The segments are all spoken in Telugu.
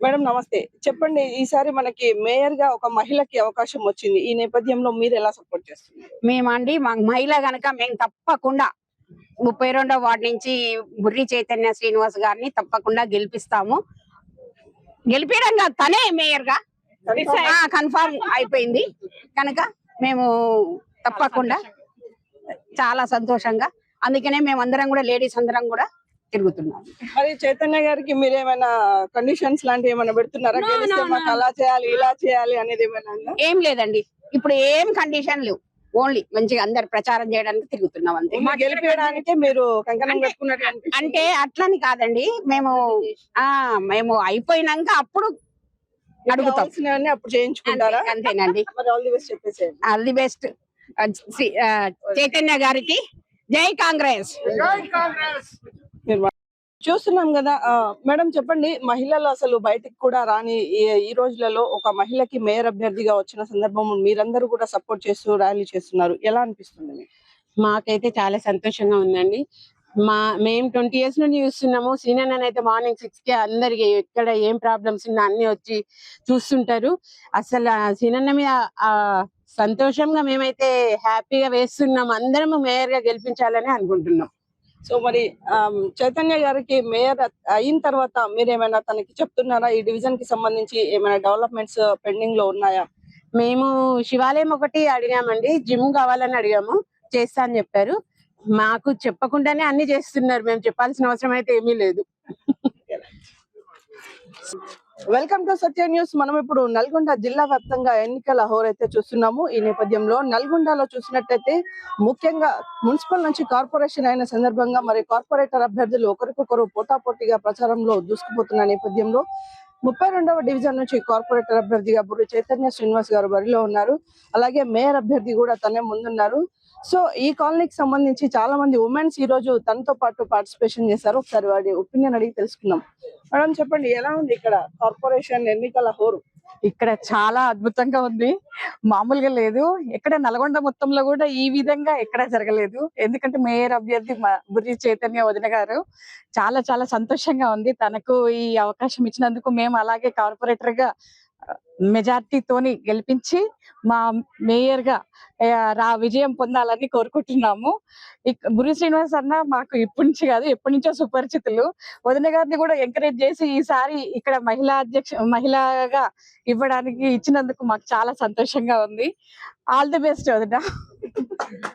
మేడం నమస్తే. చెప్పండి ఈసారి మనకి మేయర్‌గా ఒక మహిళకి అవకాశం వచ్చింది. ఈ నేపథ్యంలో మీరు ఎలా సపోర్ట్ చేస్తున్నారు? మేమండి మా మహిళ గనక మేము తప్పకుండా 32వ వార్డు నుంచి బుర్రి చైతన్య శ్రీనివాస్ గారిని తప్పకుండా గెలిపిస్తాము. గెలిపియడం కాదు, తనే మేయర్ గా కన్ఫర్మ్ అయిపోయింది కనుక మేము తప్పకుండా చాలా సంతోషంగా, అందుకనే మేమందరం కూడా లేడీస్ అందరం కూడా తిరుగుతున్నాం. మరి చైతన్య గారికి మీరేమైనా కండిషన్స్ లాంటివి ఏమైనా పెడుతున్నారా? గెలిస్తే మాకు అలా చేయాలి, ఇలా చేయాలి అనేది ఏమైనా ఉందా? ఏం లేదండి, ఇప్పుడు ఏం కండిషన్ లేవు. ఓన్లీ మంచిగా అందరు ప్రచారం చేయడానికి తిరుగుతున్నాం అంతే. గెలిపించడానికి మీరు కంకణం కట్టుకున్నట్టు అంటే అట్లని కాదండి, మేము అయిపోయినాక అప్పుడు అడుగుతాం, అప్పుడు చేయించుకుంటారా? అంతేనండి. ఆల్ ది బెస్ట్ చెప్పేసి. All the best. చైతన్య గారికి జై కాంగ్రెస్. చూస్తున్నాం కదా మేడం, చెప్పండి, మహిళలు అసలు బయటికి కూడా రాని ఈ రోజులలో ఒక మహిళకి మేయర్ అభ్యర్థిగా వచ్చిన సందర్భం మీరందరూ కూడా సపోర్ట్ చేస్తూ ర్యాలీ చేస్తున్నారు, ఎలా అనిపిస్తుంది మీకు? మాకైతే చాలా సంతోషంగా ఉందండి. మేము 20 years నుండి చూస్తున్నాము. సీనన్న అయితే మార్నింగ్ 6కే అందరికి ఎక్కడ ఏం ప్రాబ్లమ్స్ ఉన్నా అన్ని వచ్చి చూస్తుంటారు. అసలు సీనన్న మీద సంతోషంగా మేమైతే హ్యాపీగా వేస్తున్నాం. అందరం మేయర్ గా గెలిపించాలని అనుకుంటున్నాం. సో మరి చైతన్య గారికి మేయర్ అయిన తర్వాత మీరు ఏమైనా తనకి చెప్తున్నారా? ఈ డివిజన్ కి సంబంధించి ఏమైనా డెవలప్మెంట్స్ పెండింగ్ లో ఉన్నాయా? మేము శివాలయం ఒకటి అడిగామండి, జిమ్ కావాలని అడిగాము, చేస్తా అని చెప్పారు. మాకు చెప్పకుండానే అన్ని చేస్తున్నారు, మేము చెప్పాల్సిన అవసరం అయితే ఏమీ లేదు. Welcome to Satya news. మనం ఇప్పుడు నల్గొండ జిల్లా వ్యాప్తంగా ఎన్నికల హోరైతే చూస్తున్నాము. ఈ నేపథ్యంలో నల్గొండలో చూసినట్టయితే ముఖ్యంగా మున్సిపల్ నుంచి కార్పొరేషన్ అయిన సందర్భంగా మరి కార్పొరేటర్ అభ్యర్థులు ఒకరికొకరు పోటాపోటీగా ప్రచారంలో దూసుకుపోతున్న నేపథ్యంలో 32వ డివిజన్ నుంచి కార్పొరేటర్ అభ్యర్థిగా బుర్రి చైతన్య శ్రీనివాస్ గారు బరిలో ఉన్నారు. అలాగే మేయర్ అభ్యర్థి కూడా తనే ముందున్నారు. సో ఈ కాలనీకి సంబంధించి చాలా మంది ఉమెన్స్ ఈ రోజు తనతో పాటు పార్టిసిపేషన్ చేశారు. ఒకసారి వాడి ఒపీనియన్ అడిగి తెలుసుకుందాం. మేడం చెప్పండి, ఎలా ఉంది ఇక్కడ కార్పొరేషన్ ఎన్నికల హోరు? ఇక్కడ చాలా అద్భుతంగా ఉంది, మామూలుగా లేదు. ఎక్కడ నల్గొండ మొత్తంలో కూడా ఈ విధంగా ఎక్కడ జరగలేదు. ఎందుకంటే మేయర్ అభ్యర్థి బుర్రి చైతన్య వదిన గారు, చాలా చాలా సంతోషంగా ఉంది. తనకు ఈ అవకాశం ఇచ్చినందుకు మేము అలాగే కార్పొరేటర్ గా మెజార్టీతోని గెలిపించి మా మేయర్ గా విజయం పొందాలని కోరుకుంటున్నాము. బుర్రి శ్రీనివాస్ అన్న మాకు ఇప్పటి నుంచి కాదు, ఎప్పటి నుంచో సుపరిచితులు. వదిన గారిని కూడా ఎంకరేజ్ చేసి ఈసారి ఇక్కడ మహిళగా ఇవ్వడానికి ఇచ్చినందుకు మాకు చాలా సంతోషంగా ఉంది. ఆల్ ది బెస్ట్ వదిన.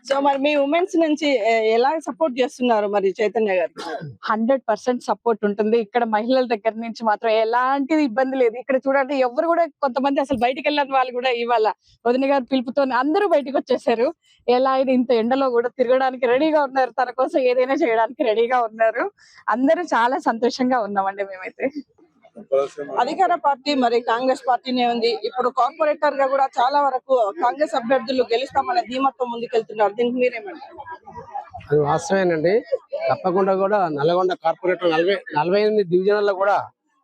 సో మరి మీ ఉమెన్స్ నుంచి ఎలా సపోర్ట్ చేస్తున్నారు మరి చైతన్య గారు? 100% సపోర్ట్ ఉంటుంది. ఇక్కడ మహిళల దగ్గర నుంచి మాత్రం ఎలాంటి ఇబ్బంది లేదు. ఇక్కడ చూడండి, ఎవరు కూడా కొంతమంది అసలు బయటికి వెళ్ళని వాళ్ళు కూడా ఇవాళ వదిన గారు పిలుపుతో అందరూ బయటకు వచ్చేసారు. ఎలా అయినా ఇంత ఎండలో కూడా తిరగడానికి రెడీగా ఉన్నారు, తన కోసం ఏదైనా చేయడానికి రెడీగా ఉన్నారు. అందరూ చాలా సంతోషంగా ఉన్నామండి మేమైతే. అధికార పార్టీ మరి కాంగ్రెస్ పార్టీనే ఉంది. ఇప్పుడు కార్పొరేటర్ గా కూడా చాలా వరకు కాంగ్రెస్ అభ్యర్థులు గెలుస్తామనే ధీమాతో ముందుకెళ్తున్నారు. దీనికి మీరేమంటారు? అది వాస్తవేనండి. తప్పకుండా కూడా నల్గొండ కార్పొరేటర్ 48 డివిజన్లలో కూడా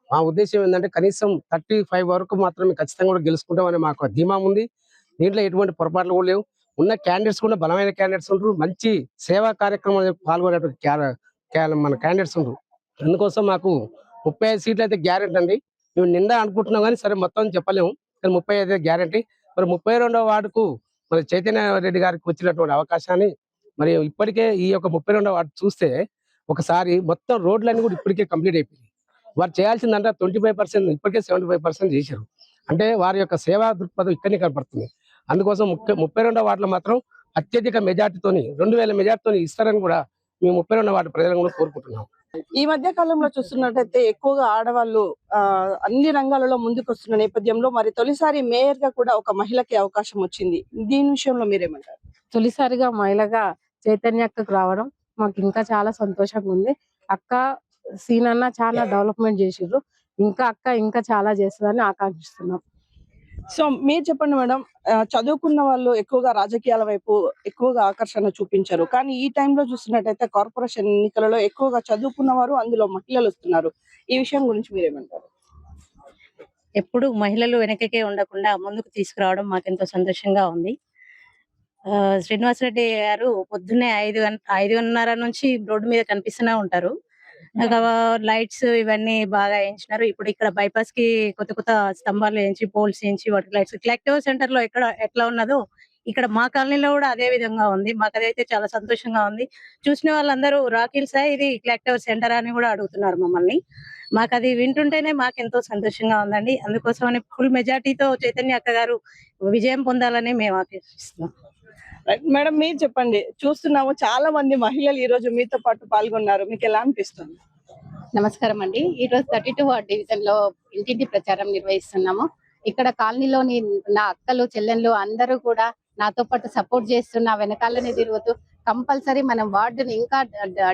మా ఉద్దేశం ఏంటంటే కనీసం 35 వరకు మాత్రమే ఖచ్చితంగా కూడా గెలుచుకుంటామని మాకు ధీమా ఉంది. దీంట్లో ఎటువంటి పొరపాట్లు కూడా లేవు. ఉన్న క్యాండిడేట్స్ కూడా బలమైన క్యాండిడేట్స్ ఉంటారు, మంచి సేవా కార్యక్రమాలు పాల్గొనే మన క్యాండిడేట్స్ ఉంటారు. అందుకోసం మాకు 35 సీట్లు అయితే గ్యారెంటీ అండి. మేము నిండా అనుకుంటున్నాం కానీ సరే మొత్తం చెప్పలేము, కానీ 30 అయితే గ్యారెంటీ. మరి 32వ వార్డుకు మరి చైతన్య రెడ్డి గారికి వచ్చినటువంటి అవకాశాన్ని మరి ఇప్పటికే ఈ యొక్క 32వ వార్డు చూస్తే ఒకసారి మొత్తం రోడ్లన్నీ కూడా ఇప్పటికే కంప్లీట్ అయిపోయింది. వారు చేయాల్సిందంటే 25%, ఇప్పటికే 75% చేశారు. అంటే వారి యొక్క సేవా దృక్పథం ఇక్కడనే కనపడుతుంది. అందుకోసం 32వ వార్డులో మాత్రం అత్యధిక మెజార్టీతోని 2000 మెజార్టీతోని ఇస్తారని కూడా మేము 32వ వార్డు ప్రజలను కూడా కోరుకుంటున్నాం. ఈ మధ్య కాలంలో చూస్తున్నట్టయితే ఎక్కువగా ఆడవాళ్ళు అన్ని రంగాలలో ముందుకు వస్తున్న నేపథ్యంలో మరి తొలిసారి మేయర్ గా కూడా ఒక మహిళకి అవకాశం వచ్చింది. దీని విషయంలో మీరేమంటారు? తొలిసారిగా మహిళగా చైతన్య అక్కకు రావడం మాకు ఇంకా చాలా సంతోషంగా ఉంది. అక్క సీనన్న చాలా డెవలప్మెంట్ చేసిర్రు, ఇంకా అక్క ఇంకా చాలా చేస్తుందని ఆకాంక్షిస్తున్నాం. సో మీరు చెప్పండి మేడం, చదువుకున్న వాళ్ళు ఎక్కువగా రాజకీయాల వైపు ఎక్కువగా ఆకర్షణ చూపించారు, కానీ ఈ టైంలో చూస్తున్నట్టయితే కార్పొరేషన్ ఎన్నికలలో ఎక్కువగా చదువుకున్న వారు, అందులో మహిళలు వస్తున్నారు. ఈ విషయం గురించి మీరేమంటారు? ఎప్పుడు మహిళలు వెనకకే ఉండకుండా ముందుకు తీసుకురావడం మాకెంతో సంతోషంగా ఉంది. శ్రీనివాసరెడ్డి గారు పొద్దున్నే 5:30 నుంచి రోడ్డు మీద కనిపిస్తూనే ఉంటారు. లైట్స్ ఇవన్నీ బాగా వేయించినారు. ఇప్పుడు ఇక్కడ బైపాస్ కి కొత్త కొత్త స్తంభాలు వేయించి పోల్స్ వేయించి వాటి లైట్స్ కలెక్టివ్ సెంటర్ లో ఎట్లా ఉన్నదో ఇక్కడ మా కాలనీలో కూడా అదే విధంగా ఉంది. మాకు అదైతే చాలా సంతోషంగా ఉంది. చూసిన వాళ్ళందరూ రాకిల్ సాయి ఇది కలెక్టివ్ సెంటర్ అని కూడా అడుగుతున్నారు మమ్మల్ని. మాకు అది వింటుంటేనే మాకు ఎంతో సంతోషంగా ఉందండి. అందుకోసమని ఫుల్ మెజార్టీతో చైతన్య అక్క గారు విజయం పొందాలని మేము ఆశిస్తున్నాం. మేడం మీరు చెప్పండి, చూస్తున్నాము చాలా మంది మహిళలు ఈ రోజు మీతో పాటు పాల్గొన్నారు, మీకు ఎలా అనిపిస్తుంది? నమస్కారం అండి. ఈ రోజు 32 వార్డ్ డివిజన్ లో ఇంటింటి ప్రచారం నిర్వహిస్తున్నాము. ఇక్కడ కాలనీలోని నా అక్కలు చెల్లెళ్ళు అందరూ కూడా నాతో పాటు సపోర్ట్ చేస్తున్న వెనకాలనే తిరుగుతూ కంపల్సరీ మనం వార్డుని ఇంకా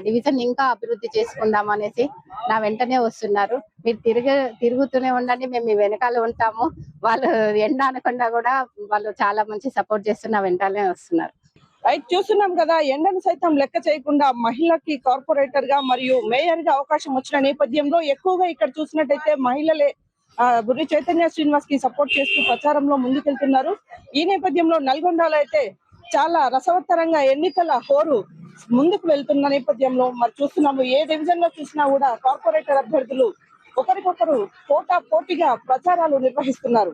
డివిజన్ ఇంకా అభివృద్ధి చేసుకుందాం అనేసి నా వెంటనే వస్తున్నారు. మీరు తిరుగుతూనే ఉండండి, మేము మీ వెనకాల ఉంటాము. వాళ్ళు ఎండ అనకుండా కూడా వాళ్ళు చాలా మంచి సపోర్ట్ చేస్తున్న వెంటనే వస్తున్నారు. రైట్, చూస్తున్నాం కదా, ఎండను సైతం లెక్క చేయకుండా మహిళకి కార్పొరేటర్ గా మరియు మేయర్ గా అవకాశం వచ్చిన నేపథ్యంలో ఎక్కువగా ఇక్కడ చూసినట్టయితే మహిళలే బుర్రి చైతన్య శ్రీనివాస్ కి సపోర్ట్ చేస్తూ ప్రచారంలో ముందుకెళ్తున్నారు. ఈ నేపథ్యంలో నల్గొండలో అయితే చాలా రసవత్తరంగా ఎన్నికల హోరు ముందుకు వెళ్తున్న నేపథ్యంలో మరి చూస్తున్నాము, ఏ డివిజన్ లో చూసినా కూడా కార్పొరేటర్ అభ్యర్థులు ఒకరికొకరు పోటాపోటీగా ప్రచారాలు నిర్వహిస్తున్నారు.